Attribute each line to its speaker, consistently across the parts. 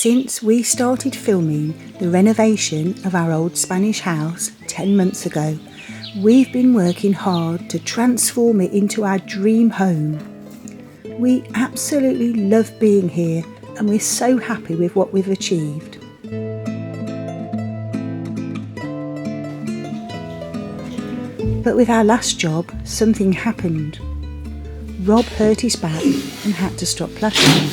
Speaker 1: Since we started filming the renovation of our old Spanish house 10 months ago, we've been working hard to transform it into our dream home. We absolutely love being here and we're so happy with what we've achieved. But with our last job, something happened. Rob hurt his back and had to stop plastering.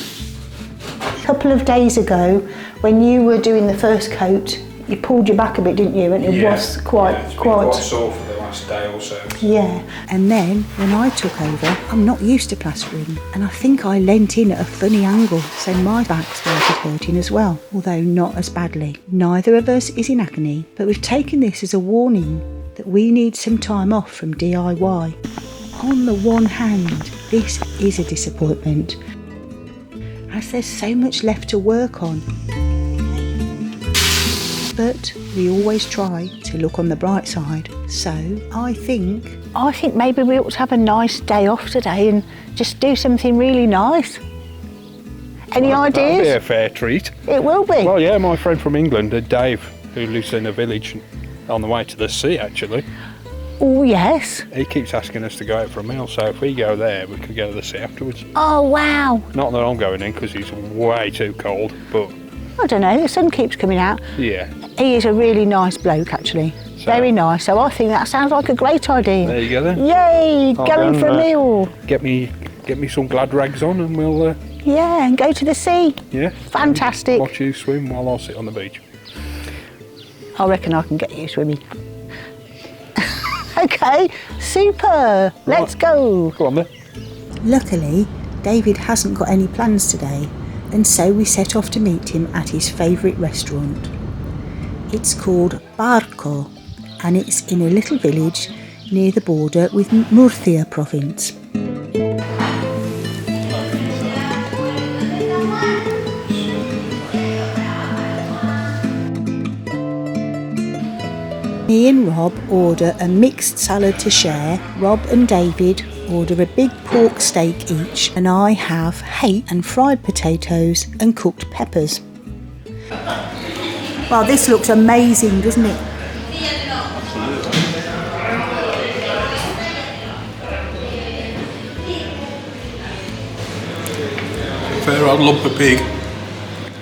Speaker 1: A couple of days ago, when you were doing the first coat, you pulled your back a bit, didn't you? And it was quite
Speaker 2: sore for the last day or so.
Speaker 1: Yeah, and then when I took over, I'm not used to plastering, and I think I leant in at a funny angle, so my back started hurting as well, although not as badly. Neither of us is in agony, but we've taken this as a warning that we need some time off from DIY. On the one hand, this is a disappointment, as there's so much left to work on. But we always try to look on the bright side. So I think maybe we ought to have a nice day off today and just do something really nice. Any ideas?
Speaker 2: That'll be a fair treat.
Speaker 1: It will be.
Speaker 2: Well, yeah, my friend from England, Dave, who lives in a village on the way to the sea, actually.
Speaker 1: Oh, yes.
Speaker 2: He keeps asking us to go out for a meal, so if we go there, we could go to the sea afterwards.
Speaker 1: Oh, wow.
Speaker 2: Not that I'm going in, because it's way too cold, but...
Speaker 1: I don't know, the sun keeps coming out.
Speaker 2: Yeah.
Speaker 1: He is a really nice bloke, actually. So, very nice, so I think that sounds like a great idea.
Speaker 2: There you go then.
Speaker 1: Yay, going for a meal.
Speaker 2: Get me some glad rags on and we'll...
Speaker 1: yeah, and go to the sea.
Speaker 2: Yeah.
Speaker 1: Fantastic.
Speaker 2: Watch you swim while I sit on the beach.
Speaker 1: I reckon I can get you swimming. OK, super, let's go.
Speaker 2: Go on then.
Speaker 1: Luckily, David hasn't got any plans today, and so we set off to meet him at his favourite restaurant. It's called Barco, and it's in a little village near the border with Murcia province. Me and Rob order a mixed salad to share. Rob and David order a big pork steak each, and I have hake and fried potatoes and cooked peppers. Well, this looks amazing, doesn't it?
Speaker 2: Fair old lump of pig.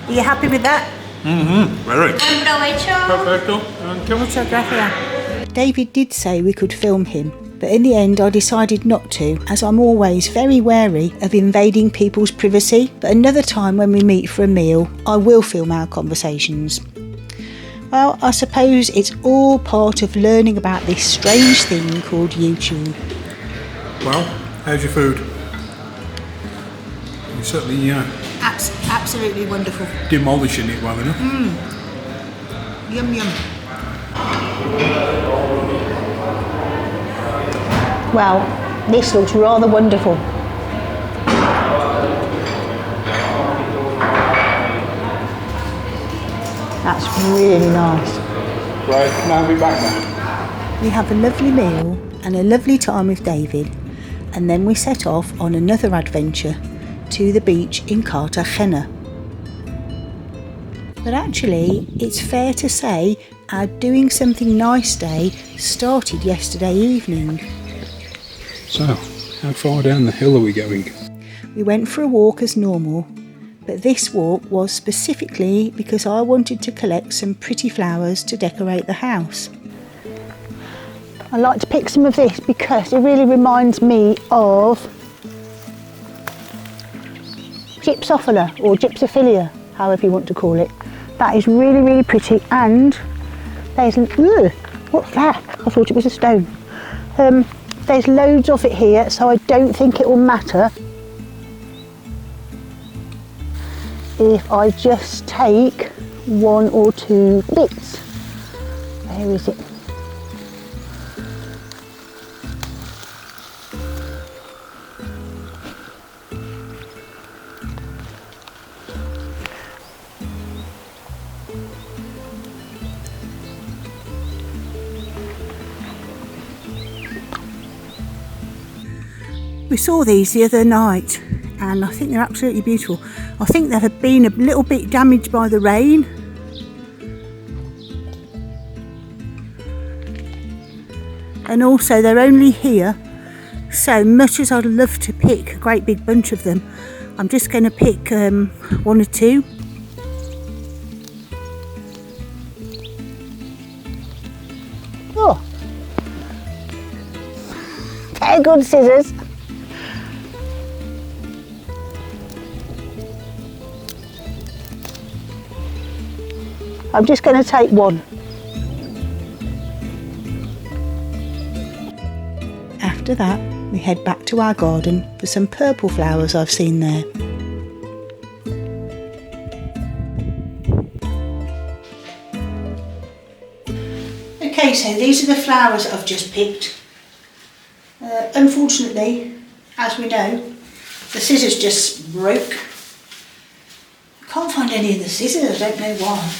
Speaker 1: Are you happy with that?
Speaker 2: Very.
Speaker 1: Perfecto. Muchas gracias. David did say we could film him, but in the end I decided not to, as I'm always very wary of invading people's privacy. But another time when we meet for a meal, I will film our conversations. Well, I suppose it's all part of learning about this strange thing called YouTube.
Speaker 3: Well, how's your food? You certainly
Speaker 1: Absolutely wonderful.
Speaker 3: demolishing it well enough.
Speaker 1: Yum yum. Well, this looks rather wonderful. That's really nice.
Speaker 2: Right, now be back now.
Speaker 1: We have a lovely meal and a lovely time with David, and then we set off on another adventure to the beach in Cartagena. But actually, it's fair to say our doing something nice day started yesterday evening.
Speaker 2: So, how far down the hill are we going?
Speaker 1: We went for a walk as normal, but this walk was specifically because I wanted to collect some pretty flowers to decorate the house. I like to pick some of this because it really reminds me of gypsophila or gypsophilia, however you want to call it. That is really, really pretty, and there's... what's that? I thought it was a stone. There's loads of it here, so I don't think it will matter if I just take one or two bits. Where is it? We saw these the other night and I think they're absolutely beautiful. I think they've been a little bit damaged by the rain. And also they're only here, so much as I'd love to pick a great big bunch of them, I'm just going to pick one or two. Oh, very good scissors. I'm just going to take one. After that, we head back to our garden for some purple flowers I've seen there. Okay, so these are the flowers I've just picked. Unfortunately, as we know, the scissors just broke. I can't find any of the scissors, I don't know why.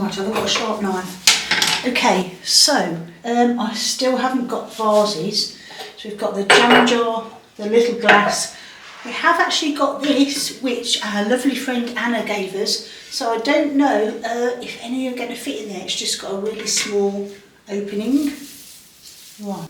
Speaker 1: Right, I've got a sharp knife. Okay, so I still haven't got vases. So we've got the jam jar, the little glass. We have actually got this, which our lovely friend Anna gave us. So I don't know if any are going to fit in there. It's just got a really small opening. Right.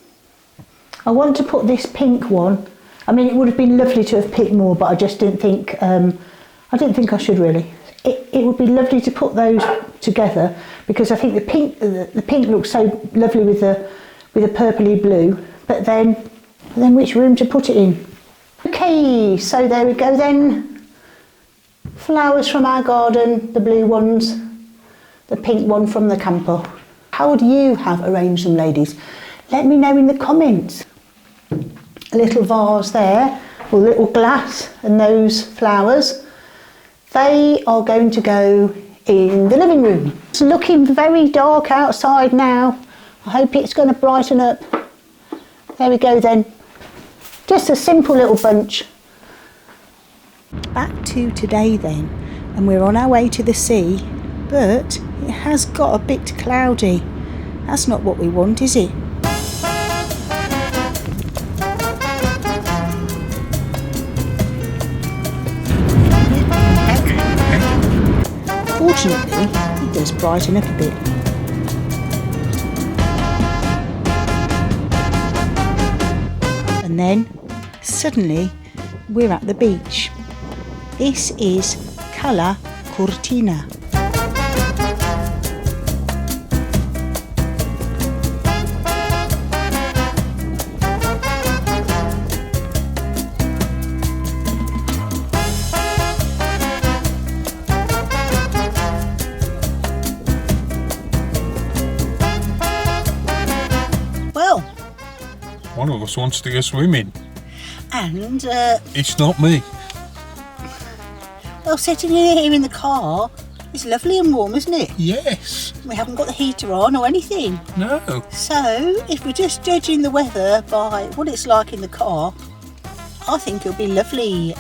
Speaker 1: I want to put this pink one. I mean, it would have been lovely to have picked more, but I just didn't think. I didn't think I should really. It would be lovely to put those together because I think the pink looks so lovely with the purpley blue. But then which room to put it in? Okay, so there we go then. Flowers from our garden, the blue ones, the pink one from the camper. How would you have arranged them, ladies? Let me know in the comments. A little vase there, or a little glass, and those flowers. They are going to go in the living room. It's looking very dark outside now. I hope it's going to brighten up. There we go then. Just a simple little bunch. Back to today then, and we're on our way to the sea, but it has got a bit cloudy. That's not what we want, is it? Fortunately, it does brighten up a bit. And then, suddenly, we're at the beach. This is Cala Cortina.
Speaker 2: One of us wants to go swimming.
Speaker 1: And,
Speaker 2: It's not me.
Speaker 1: well, sitting here in the car is lovely and warm, isn't it?
Speaker 2: Yes.
Speaker 1: We haven't got the heater on or anything.
Speaker 2: No.
Speaker 1: So, if we're just judging the weather by what it's like in the car, I think it'll be lovely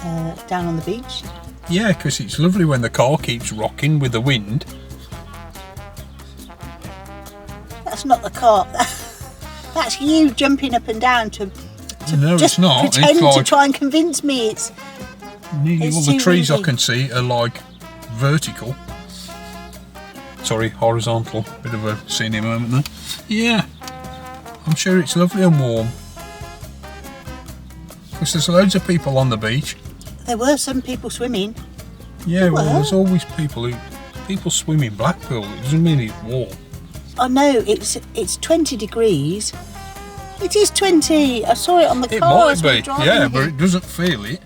Speaker 1: down on the beach.
Speaker 2: Yeah, because it's lovely when the car keeps rocking with the wind.
Speaker 1: That's not the car. That's you jumping up and down to
Speaker 2: No,
Speaker 1: just
Speaker 2: it's not.
Speaker 1: pretend
Speaker 2: It's like
Speaker 1: to try and convince me it's
Speaker 2: nearly
Speaker 1: it's
Speaker 2: all the
Speaker 1: too
Speaker 2: trees I
Speaker 1: windy.
Speaker 2: can see are like vertical. Sorry, horizontal. Bit of a senior moment there. Yeah, I'm sure it's lovely and warm. Because there's loads of people on the beach.
Speaker 1: There were some people swimming.
Speaker 2: Yeah, well,
Speaker 1: Well.
Speaker 2: there's always people swim in Blackpool. It doesn't mean it's warm.
Speaker 1: I know it's 20 degrees. It is 20. I saw it on the
Speaker 2: It
Speaker 1: car
Speaker 2: might
Speaker 1: as we were
Speaker 2: be,
Speaker 1: driving
Speaker 2: yeah,
Speaker 1: here.
Speaker 2: but it doesn't feel it.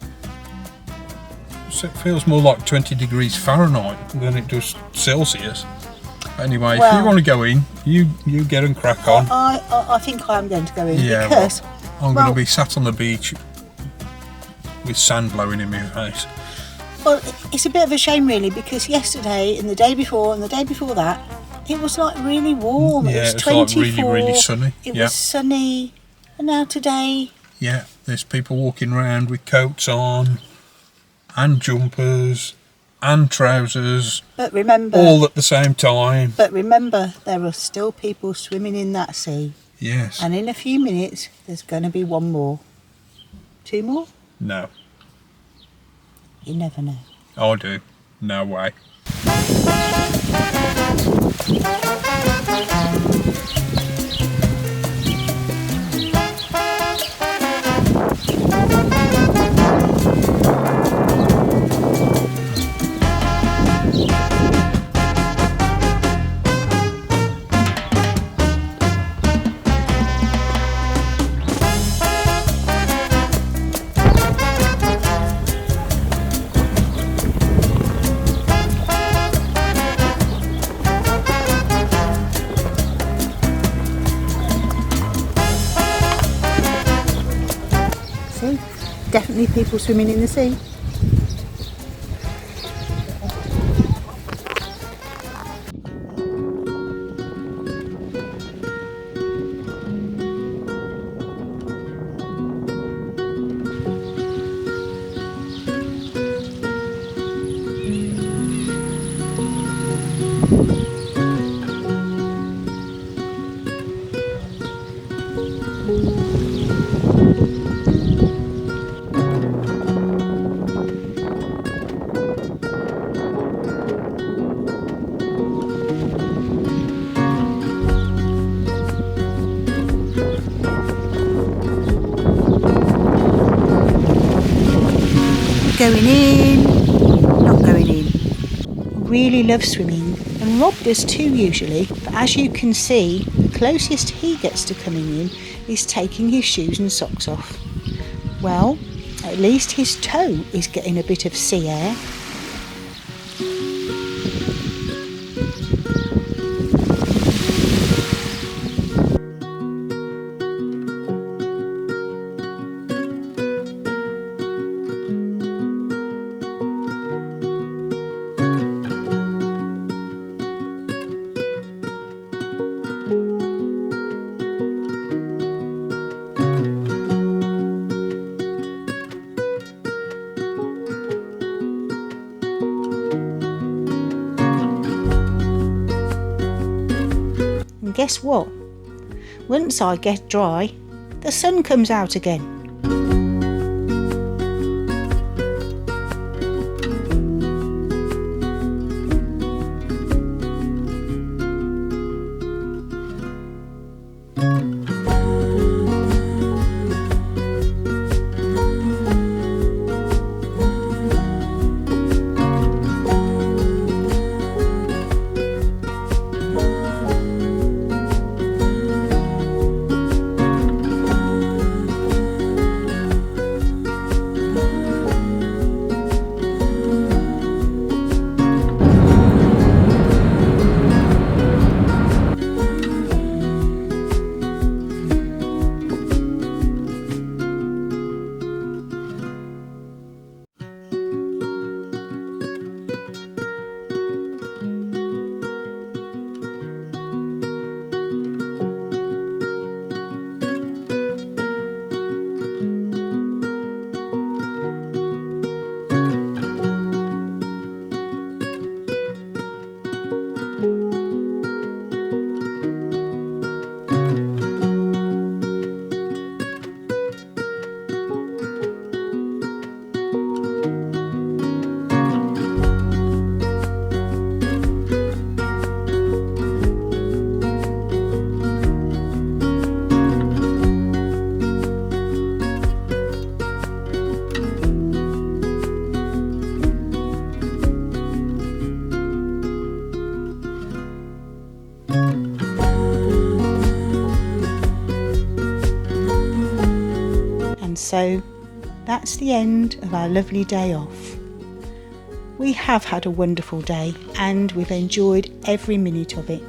Speaker 2: So it feels more like 20 degrees Fahrenheit than it does Celsius. Anyway, if
Speaker 1: Well.
Speaker 2: you want to go in, you get and crack on.
Speaker 1: I think I am going to go in
Speaker 2: Yeah,
Speaker 1: because
Speaker 2: I'm going
Speaker 1: well-
Speaker 2: to be sat on the beach with sand blowing in my face.
Speaker 1: well, it's a bit of a shame really because yesterday and the day before and the day before that it was like really warm.
Speaker 2: Yeah,
Speaker 1: it was
Speaker 2: it's like
Speaker 1: 24.
Speaker 2: really sunny.
Speaker 1: It
Speaker 2: Yeah.
Speaker 1: was sunny, and now today.
Speaker 2: Yeah, there's people walking around with coats on and jumpers and trousers
Speaker 1: But remember,
Speaker 2: all at the same time.
Speaker 1: there are still people swimming in that sea,
Speaker 2: Yes.
Speaker 1: and in a few minutes there's going to be one more, two more.
Speaker 2: No.
Speaker 1: You never know.
Speaker 2: I do. No way.
Speaker 1: See? Definitely people swimming in the sea. Going in, not going in. Really love swimming, and Rob does too usually, but as you can see, the closest he gets to coming in is taking his shoes and socks off. Well, at least his toe is getting a bit of sea air. And guess what? Once I get dry, the sun comes out again. So that's the end of our lovely day off. We have had a wonderful day and we've enjoyed every minute of it.